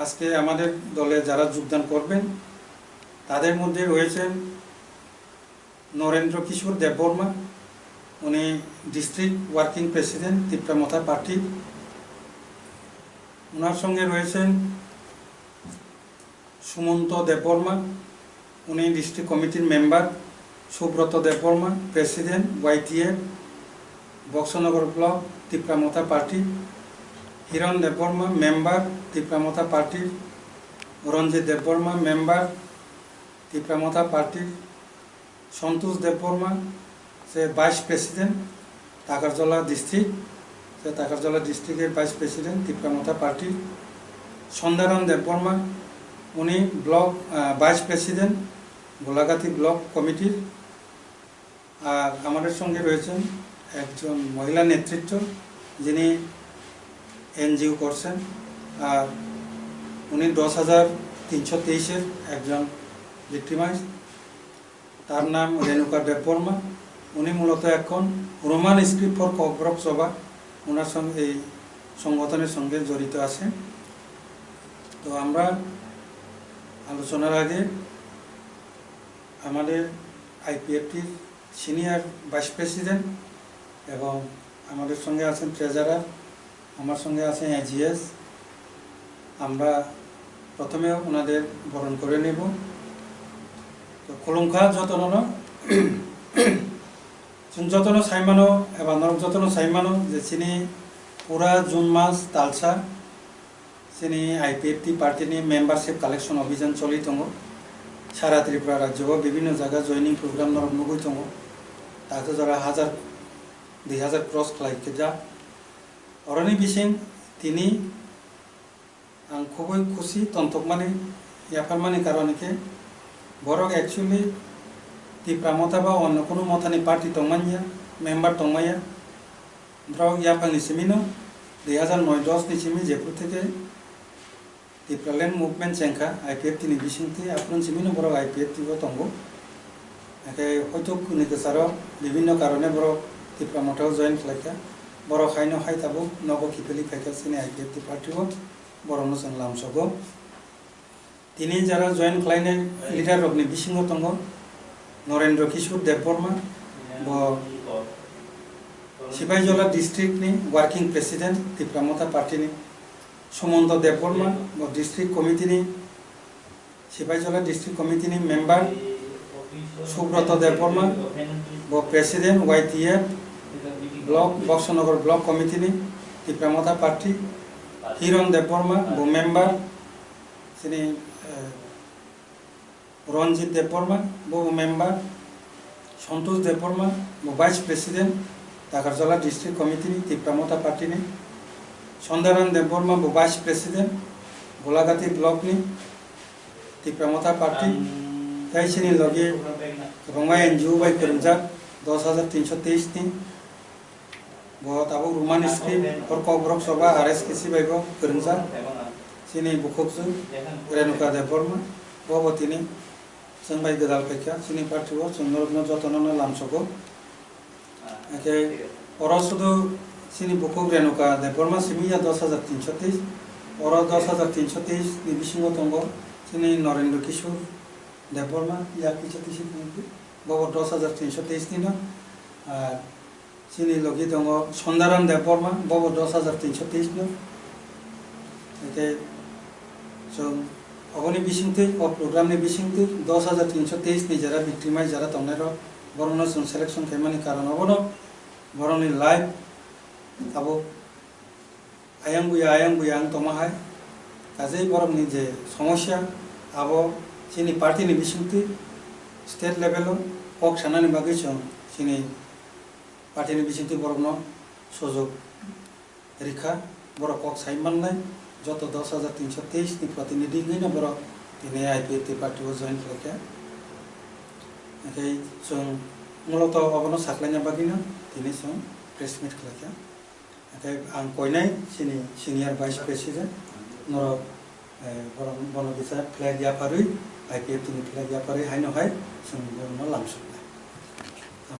আজকে আমাদের দলে যারা যোগদান করবেন তাদের মধ্যে রয়েছেন নরেন্দ্র কিশোর দেববর্মা, উনি district working president Tipra Motha party. ওনার সঙ্গে রয়েছেন সুমন্ত দেববর্মা, উনি ডিস্ট্রিক্ট কমিটির member. Subrata Debbarma, president YTF Boxanagar block Tipra Motha party. Hiran Debbarma, member Tipra Motha পার্টির। রঞ্জিত দেববর্মা, মেম্বার তিপ্রামথা পার্টির। সন্তোষ দেববর্মা, সে ভাইস প্রেসিডেন্ট টাকারজলা ডিস্ট্রিক্ট, সে টাকারজলা ডিস্ট্রিক্টের ভাইস প্রেসিডেন্ট তিপ্রামথা পার্টির। সন্ধ্যারাম দেববর্মা, উনি block vice president Golaghati block কমিটির। আর আমাদের সঙ্গে রয়েছেন একজন মহিলা নেতৃত্ব, যিনি NGO করছেন, আর উনি 10,323-এর একজন ভিক্টিমাইজ। তার নাম রেণুকা দেববর্মা। উনি মূলত এখন রোমান স্ক্রিপ্ট ফর ককবরক সভা, ওনার সঙ্গে এই সংগঠনের সঙ্গে জড়িত আছে। তো আমরা আলোচনার আগে আমাদের IPFটির সিনিয়র ভাইস প্রেসিডেন্ট এবং আমাদের সঙ্গে আছেন ট্রেজারার, আমার সঙ্গে আছেন AGS। আমরা প্রথমে ওনাদের বরণ করে নেব। তো খুলুংখা যতন যতন সাইমানো এবং নরক যতন সাইমানো যে চিনি পুরা জুন মাস তালসা চিনি IPFটি পার্টিनि মেম্বারশিপ কালেকশন অভিযান চলি দङ। সারা ত্রিপুরা রাজ্য বিভিন্ন জায়গা জয়निं प्रग्राम नरक नुगै दङ। ताको जरा 1,000-2,000 क्रस खालायखो जा अरनि बिसिं তিনি आं खुबै खुशी तंतकमानि याफारमानि कारनके बरक एक्चुअली तिप्रामथा बा अन्य कोनो मथानि पार्टी दंमानिया मेम्बार दंमाया ब्रक याफांनि सिमिनो 2009-10 नि सिमि जेपुर থেকে तिप्रालेण्ड मुभमेंट चेंखा IPFटिनि बिसिंथि आपन सिमिनो बरक IPFटिबो दंगो। एके हयतो कुनि गोसाराव विभिन्न कारणे बरक तिप्रामथाव जয়েন खालायखा बरक खायनो हायताबो नगो किपेलि खायखा सिनि IPFटि पार्टीबो बरनो जों लामसगो। তিনি যারা জয়েন খালাयनाय লিডার রকनि बिसिङाव दङ नरेंद्र किशोर देबबर्मा, सिपाहीजला डिस्ट्रिक्टनि वार्किं प्रेसिडेंट तिप्रामथा पार्टीनि। सुमন্ত देबबर्मा, डिस्ट्रिक्ट कमिटिनि सिपाहीजला डिस्ट्रिक्ट कमिटिनि member. Subrata Debbarma, president YTF block Boxanagar block कमिटिनि तिप्रामथा पार्टी। हिरण देबबर्मा, मेम्बार सिनि। Ranjit Debbarma, member. Santosh Debbarma, vice president Takarjala district कमिटिनि तिप्रामथा पार्टीनि। सन्ध्याराम देबबर्मा, भाइस प्रेसिडेंट गोलाघाटी ब्लकनि तिप्रामथा पार्टी। गाइसिनि लगे गोबां NGO बाय फोरोंजाक 10,323-नि ताबो Roman script for Kokborok Sabha RSKC बायबो फोरोंजाक सिनि बुखकजों रेणुका देबबर्मा बबतिनि जों बाय गोदाल फैखा सिनि पार्टीआव जों नरक जतन लामसगो। एके अर शुधु सिनि बुखक रेणुका देबबर्मा सिमिया 10,323 और 10,323 नि बिसिङाव दङ सिनि नरेंद्र किशोर देबबर्मा या किछातिसि बब 10,323 नि आर सिनि लगे दङ सन्ध्याराम देबबर्मा बब 10,323 नि। एके जों अगनि बिसिंथि अ प्रग्रामनि बिसिंथि 10,323 नि जरा विक्टिमाइज जरा दंनाय बरनो जों सिलेक्शन खालामनायनि कारण अबनो बरनि लाइफ अब आयं बुया आं तमाहाय गाजै बरमनि जे समस्या अब सिनि पार्टीनि बिसिंथि स्टेट लेभेल कक सानानि बागै जों सिनि पार्टीनि बिसिंथि बरनो सुजुग रैखा बर कक साइमाननाय जत 10,323 नि प्रतिनिधि गैना बर दिनै IPFटि पार्टीआव जয়েन खालायखा। एके जों मूलत अबनो साख्लायनाय बागैनो दिनै जों प्रेस मिट खालायखा। एके आं कयनाय सिनि सिनियर भाइस प्रेसिडेंट नरक बन बिसा फ्लेग याफारै IPFटिनि फ्लेग याफारै हायनो हाय जों बरनो लामसु।